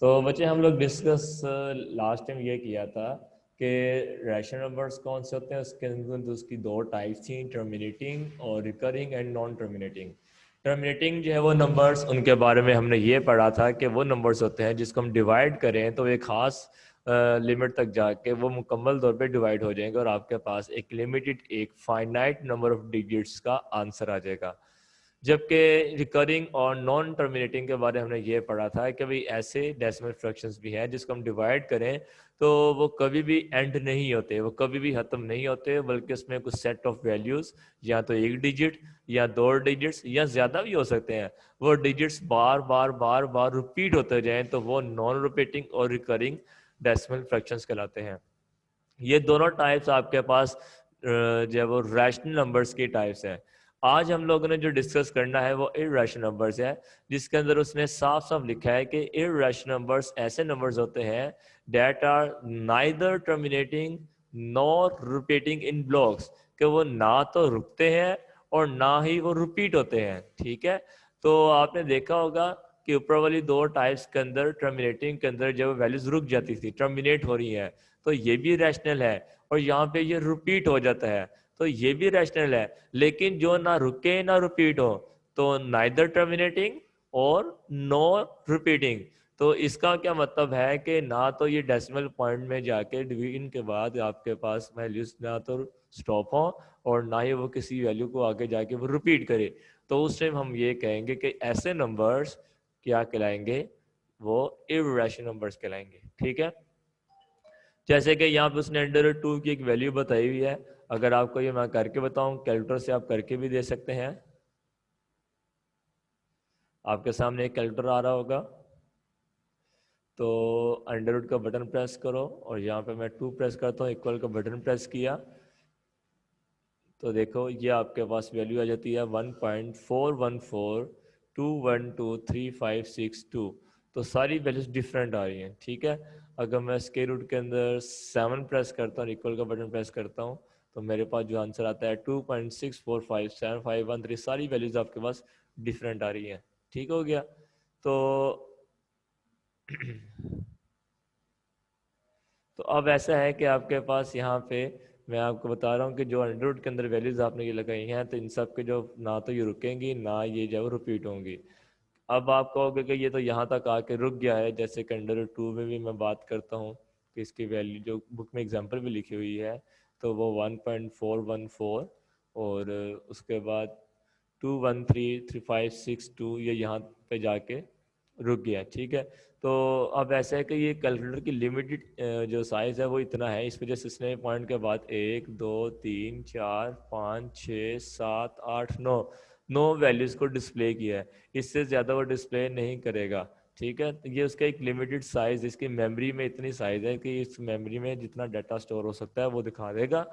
तो बच्चे हम लोग डिस्कस लास्ट टाइम ये किया था कि रैशनल नंबर्स कौन से होते हैं, उसके अंदर उसकी दो टाइप्स थी, टर्मिनेटिंग और recurring and non terminating. Terminating जो है वो नंबर्स, उनके बारे में हमने ये पढ़ा था कि वो नंबर्स होते हैं जिसको हम डिवाइड करें तो एक ख़ास लिमिट तक जाके वो मुकम्मल तौर पे डिवाइड हो जाएंगे और आपके पास एक लिमिटेड, एक फाइनाइट नंबर ऑफ डिजिट्स का आंसर आ जाएगा। जबकि रिकरिंग और नॉन टर्मिनेटिंग के बारे में हमने ये पढ़ा था कि भाई ऐसे डेसिमल फ्रैक्शंस भी हैं जिसको हम डिवाइड करें तो वो कभी भी एंड नहीं होते, वो कभी भी ख़त्म नहीं होते, बल्कि उसमें कुछ सेट ऑफ वैल्यूज़, या तो एक डिजिट या दो डिजिट्स या ज़्यादा भी हो सकते हैं, वो डिजिट्स बार बार बार बार रिपीट होते जाएं तो वो नॉन रिपीटिंग और रिकरिंग डेसिमल फ्रैक्शंस कहलाते हैं। ये दोनों टाइप्स आपके पास जो है वो रैशनल नंबर्स की टाइप्स हैं। आज हम लोगों ने जो डिस्कस करना है वो इररेशनल नंबर्स है, जिसके अंदर उसने साफ साफ लिखा है कि इररेशनल नंबर्स ऐसे नंबर्स होते हैं that are neither terminating nor repeating in blocks, कि वो ना तो रुकते हैं और ना ही वो रिपीट होते हैं। ठीक है, तो आपने देखा होगा कि ऊपर वाली दो टाइप्स के अंदर टर्मिनेटिंग के अंदर जब वैल्यूज रुक जाती थी, टर्मिनेट हो रही है, तो ये भी रैशनल है, और यहाँ पे ये रिपीट हो जाता है तो ये भी रैशनल है। लेकिन जो ना रुके ना रिपीट हो तो नाइदर टर्मिनेटिंग और नो रिपीटिंग। तो इसका क्या मतलब है कि ना तो ये डेसिमल पॉइंट में जाके डिवीजन के बाद आपके पास वैल्यूज ना तो स्टॉप हो और ना ही वो किसी वैल्यू को आगे जाके वो रिपीट करे। तो उस टाइम हम ये कहेंगे कि ऐसे नंबर्स क्या कहलाएंगे, वो इर्रेशनल नंबर्स कहलाएंगे। ठीक है, जैसे कि यहाँ पे उसने अंडर रूट टू की एक वैल्यू बताई हुई है। अगर आपको ये मैं करके बताऊं, कैलकुलेटर से आप करके भी दे सकते हैं। आपके सामने एक कैलकुलेटर आ रहा होगा, तो अंडर रूट का बटन प्रेस करो और यहाँ पे मैं टू प्रेस करता हूँ, इक्वल का बटन प्रेस किया तो देखो ये आपके पास वैल्यू आ जाती है 1.414212356 तो सारी वैल्यूज डिफरेंट आ रही हैं। ठीक है, अगर मैं स्क्वायर रूट के अंदर 7 प्रेस करता हूँ, इक्वल का बटन प्रेस करता हूँ, तो मेरे पास जो आंसर आता है 2.645751 सारी वैल्यूज आपके पास डिफरेंट आ रही हैं। ठीक हो गया, तो तो अब ऐसा है कि आपके पास यहाँ पे मैं आपको बता रहा हूँ कि जो अंडर रूट के अंदर वैल्यूज आपने ये लगाई हैं, तो इन सब के जो ना तो ये रुकेंगी ना ये जो रिपीट होंगी। अब आप कहोगे कि ये तो यहाँ तक आके रुक गया है, जैसे कि अंडर रूट टू में भी मैं बात करता हूँ कि इसकी वैल्यू जो बुक में एग्जाम्पल भी लिखी हुई है, तो वो 1.414 और उसके बाद 2133562 ये यहाँ पे जाके रुक गया। ठीक है, तो अब ऐसा है कि ये कैलकुलेटर की लिमिटेड जो साइज़ है वो इतना है, इस वजह से इसने पॉइंट के बाद 1 2 3 4 5 6 7 8 9 9 वैल्यूज़ को डिस्प्ले किया है, इससे ज़्यादा वो डिस्प्ले नहीं करेगा। ठीक है, तो ये उसका एक लिमिटेड साइज़, इसकी मेमोरी में इतनी साइज़ है कि इस मेमोरी में जितना डाटा स्टोर हो सकता है वो दिखा देगा,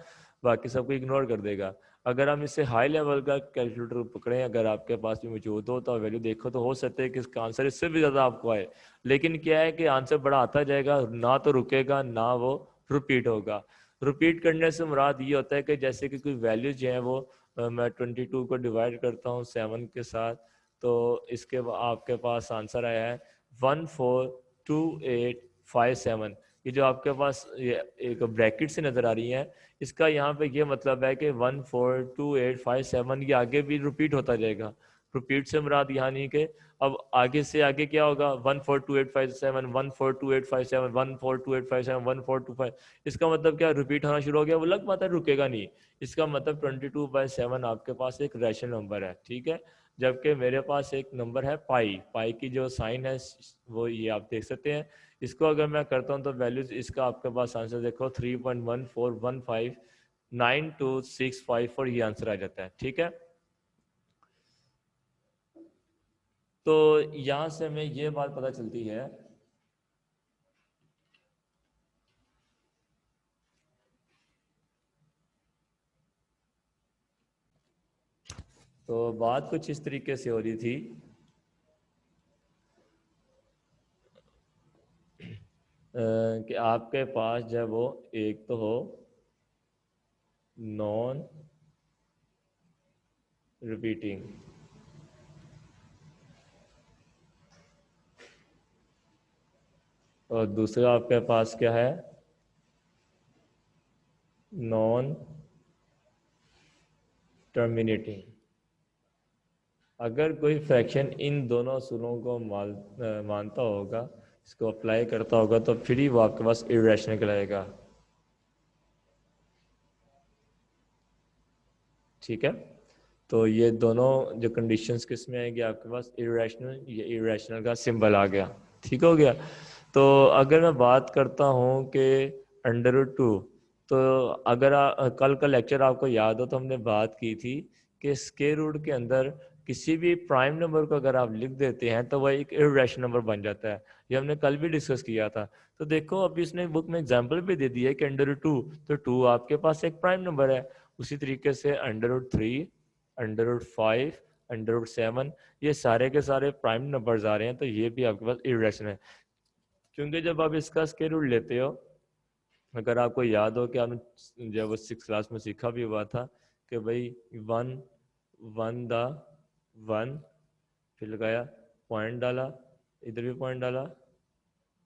बाकी सबको इग्नोर कर देगा। अगर हम इससे हाई लेवल का कैलकुलेटर पकड़ें, अगर आपके पास भी मौजूद हो तो वैल्यू देखो, तो हो सकता है कि इसका आंसर इससे भी ज़्यादा आपको आए। लेकिन क्या है कि आंसर बड़ा आता जाएगा, ना तो रुकेगा ना वो रिपीट होगा। रिपीट करने से मुराद ये होता है कि जैसे कि कोई वैल्यूज जो है वो मैं 22 को डिवाइड करता हूँ 7 के साथ, तो इसके आपके पास आंसर आया है 142857। ये जो आपके पास ये एक ब्रैकेट से नज़र आ रही है, इसका यहाँ पे ये मतलब है कि 142857 ये आगे भी रिपीट होता जाएगा। रिपीट से मुराद यहाँ नहीं कि अब आगे से आगे क्या होगा, 142857 142857 142857 1425, इसका मतलब क्या, रिपीट होना शुरू हो गया, वो लग बात है रुकेगा नहीं। इसका मतलब 22/7 आपके पास एक रैशनल नंबर है। ठीक है, जबकि मेरे पास एक नंबर है पाई, पाई की जो साइन है वो ये आप देख सकते हैं। इसको अगर मैं करता हूँ तो वैल्यूज इसका आपके पास आंसर देखो 3.14159264 ये आंसर आ जाता है। ठीक है, तो यहाँ से हमें ये बात पता चलती है तो बात कुछ इस तरीके से हो रही थी कि आपके पास जब वो एक तो हो नॉन रिपीटिंग, और दूसरा आपके पास क्या है, नॉन टर्मिनेटिंग। अगर कोई फ्रैक्शन इन दोनों असूलों को मानता होगा, इसको अप्लाई करता होगा, तो फिर ही वो आपके पास इर्रेशनल कहलाएगा। ठीक है, तो ये दोनों जो कंडीशंस किस में आएंगे आपके पास, इरेशनल, ये इरेशनल का सिंबल आ गया। ठीक हो गया। तो अगर मैं बात करता हूँ कि √2, तो अगर कल का लेक्चर आपको याद हो तो हमने बात की थी कि स्क्वायर रूट के अंदर किसी भी प्राइम नंबर को अगर आप लिख देते हैं तो वह एक इरेशनल नंबर बन जाता है। ये हमने कल भी डिस्कस किया था। तो देखो अभी इसने बुक में एग्जाम्पल भी दे दिया है कि √2, तो 2 आपके पास एक प्राइम नंबर है। उसी तरीके से √3, √5, √7, ये सारे के सारे प्राइम नंबर्स आ रहे हैं, तो ये भी आपके पास इरेशनल है। क्योंकि जब आप इसका स्क्वायर रूट लेते हो, अगर आपको याद हो कि आपने जब वो 6 क्लास में सीखा भी हुआ था कि भाई 1 1 द 1, फिर लगाया पॉइंट डाला, इधर भी पॉइंट डाला,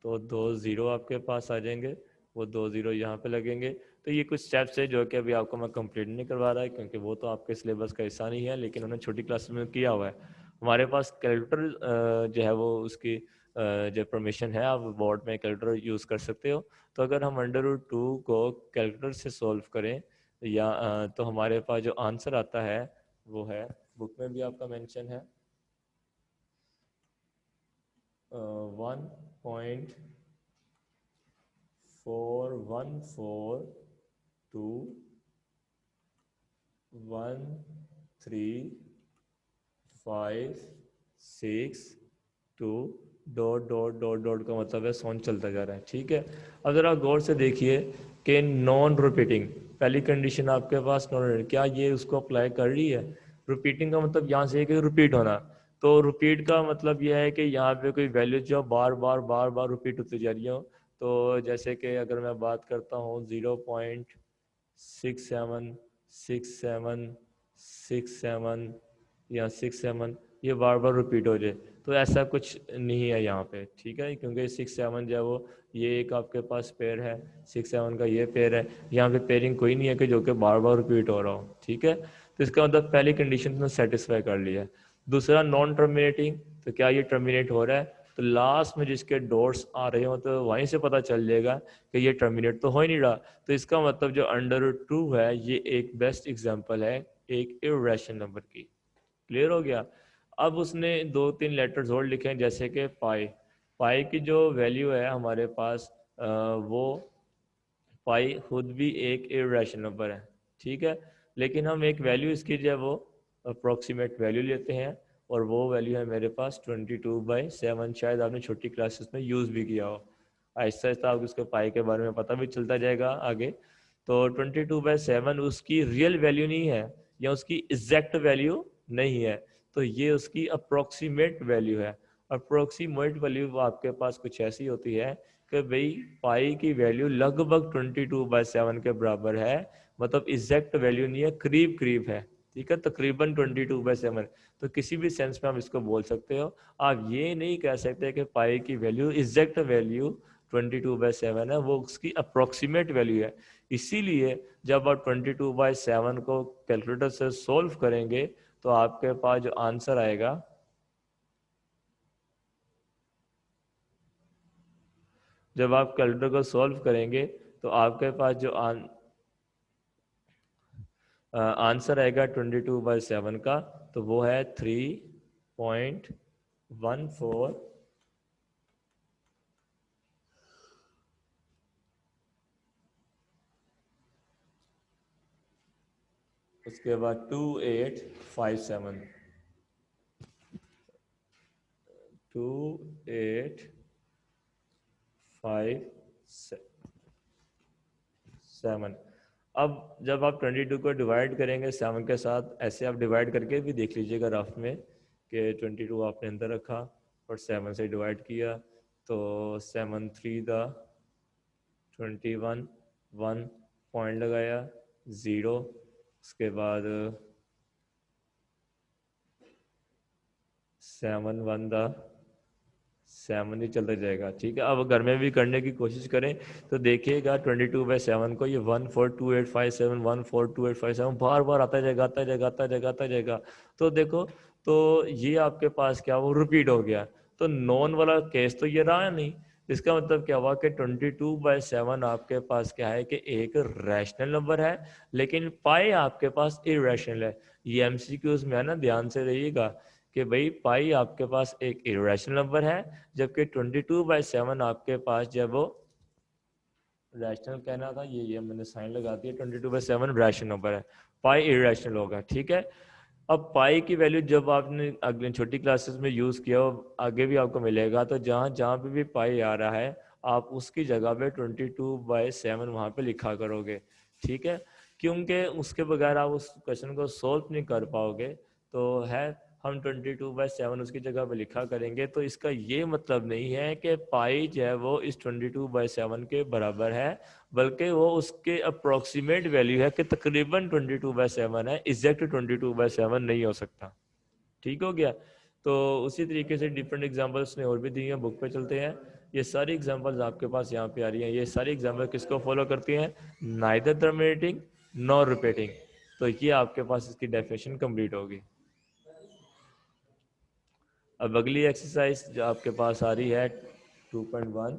तो 2 0 आपके पास आ जाएंगे, वो 2 0 यहाँ पे लगेंगे। तो ये कुछ स्टेप्स है जो कि अभी आपको मैं कंप्लीट नहीं करवा रहा है, क्योंकि वो तो आपके सिलेबस का हिस्सा नहीं है, लेकिन उन्होंने छोटी क्लास में किया हुआ है। हमारे पास कैलकुलेटर जो है वो उसकी जो परमिशन है, आप बोर्ड में कैलकुलेटर यूज़ कर सकते हो। तो अगर हम √2 को कैलकुलेटर से सॉल्व करें, या तो हमारे पास जो आंसर आता है वो है, बुक में भी आपका मेंशन है, 1.41421356 डॉट डॉट डॉट डॉट का मतलब है सोन चलता जा रहा है। ठीक है, अब ज़रा गौर से देखिए कि नॉन रिपीटिंग, पहली कंडीशन आपके पास नॉन, क्या ये उसको अप्लाई कर रही है? रिपीटिंग का मतलब यहाँ से है कि रिपीट होना। तो रिपीट का मतलब यह है कि यहाँ पे कोई वैल्यू जो बार बार बार बार रिपीट होती जा रही हो। तो जैसे कि अगर मैं बात करता हूँ 0.676767 या 67, ये बार बार रिपीट हो जाए, तो ऐसा कुछ नहीं है यहाँ पे। ठीक है, क्योंकि 6 7 जो है वो, ये एक आपके पास पेयर है, 6 7 का ये पेयर है, यहाँ पे पेयरिंग कोई नहीं है कि जो कि बार बार रिपीट हो रहा हो। ठीक है, तो इसका मतलब पहली कंडीशन तो सेटिस्फाई कर लिया है। दूसरा नॉन टर्मिनेटिंग, तो क्या ये टर्मिनेट हो रहा है? तो लास्ट में जिसके डॉट्स आ रहे हो तो वहीं से पता चल जाएगा कि ये टर्मिनेट तो हो ही नहीं रहा। तो इसका मतलब जो √2 है ये एक बेस्ट एग्जांपल है एक इरेशनल नंबर की। क्लियर हो गया। अब उसने 2 3 लेटर्स और लिखे हैं, जैसे कि पाई। पाई की जो वैल्यू है हमारे पास, वो पाई खुद भी एक इरेशनल नंबर है। ठीक है, लेकिन हम एक वैल्यू इसकी जो है वो अप्रोक्सीमेट वैल्यू लेते हैं, और वो वैल्यू है मेरे पास 22/7। शायद आपने छोटी क्लासेस में यूज़ भी किया हो। आहिस्ता आहिस्ता आपको उसके पाई के बारे में पता भी चलता जाएगा आगे। तो 22/7 उसकी रियल वैल्यू नहीं है, या उसकी एग्जैक्ट वैल्यू नहीं है, तो ये उसकी अप्रोक्सीमेट वैल्यू है। अप्रोक्सीमेट वैल्यू आपके पास कुछ ऐसी होती है कि भाई पाई की वैल्यू लगभग 22/7 के बराबर है, मतलब एग्जैक्ट वैल्यू नहीं है, करीब करीब है। ठीक है, तकरीबन 22/7। तो किसी भी सेंस में आप इसको बोल सकते हो। आप ये नहीं कह सकते कि पाई की वैल्यू एग्जैक्ट वैल्यू 22/7 है, वो उसकी अप्रोक्सीमेट वैल्यू है। इसीलिए जब आप 22/7 को कैलकुलेटर से सोल्व करेंगे, तो आपके पास जो आंसर आएगा, जब आप कैलकुलेटर को सॉल्व करेंगे तो आपके पास जो आंसर आएगा 22/7 का, तो वो है 3.14, उसके बाद 2857, 2857। अब जब आप 22 को डिवाइड करेंगे 7 के साथ, ऐसे आप डिवाइड करके भी देख लीजिएगा रफ में कि 22 आपने अंदर रखा और 7 से डिवाइड किया, तो 7 3 द 21, 1 पॉइंट लगाया, 0, उसके बाद 7 1 द 7 ही चलता जाएगा। ठीक है, अब घर में भी करने की कोशिश करें तो देखिएगा 22/7 को ये 142857 142857 बार बार आता जाएगा आता जाएगा आता जाएगा आता जाएगा। तो देखो, तो ये आपके पास क्या वो रिपीट हो गया, तो नॉन वाला केस तो ये रहा नहीं। इसका मतलब क्या हुआ कि 22/7 आपके पास क्या है कि एक रैशनल नंबर है, लेकिन पाई आपके पास इरेशनल है। ये एमसीक्यूज में है ना, ध्यान से रहिएगा कि भाई पाई आपके पास एक इरेशनल नंबर है, जबकि 22/7 आपके पास जब वो रैशनल कहना था, ये मैंने साइन लगा दिया, 22/7 रैशनल नंबर है, पाई इरेशनल होगा। ठीक है, अब पाई की वैल्यू जब आपने अगले छोटी क्लासेस में यूज़ किया, आगे भी आपको मिलेगा, तो जहाँ जहाँ पे भी पाई आ रहा है आप उसकी जगह पे 22/7 वहाँ पे लिखा करोगे। ठीक है, क्योंकि उसके बगैर आप उस क्वेश्चन को सॉल्व नहीं कर पाओगे। तो है, हम 22/7 उसकी जगह पे लिखा करेंगे। तो इसका ये मतलब नहीं है कि पाई जो है वो इस 22/7 के बराबर है, बल्कि वो उसके अप्रोक्सीमेट वैल्यू है कि तकरीबन 22/7 है, एग्जैक्ट 22/7 नहीं हो सकता। ठीक हो गया। तो उसी तरीके से डिफरेंट एग्जांपल्स ने और भी दी हैं, बुक पे चलते हैं। ये सारी एग्जांपल्स आपके पास यहाँ पे आ रही हैं। ये सारी एग्जांपल किसको फॉलो करती हैं? Neither terminating nor repeating. तो ये आपके पास इसकी डेफिनेशन कंप्लीट होगी। अब अगली एक्सरसाइज जो आपके पास आ रही है 2.1,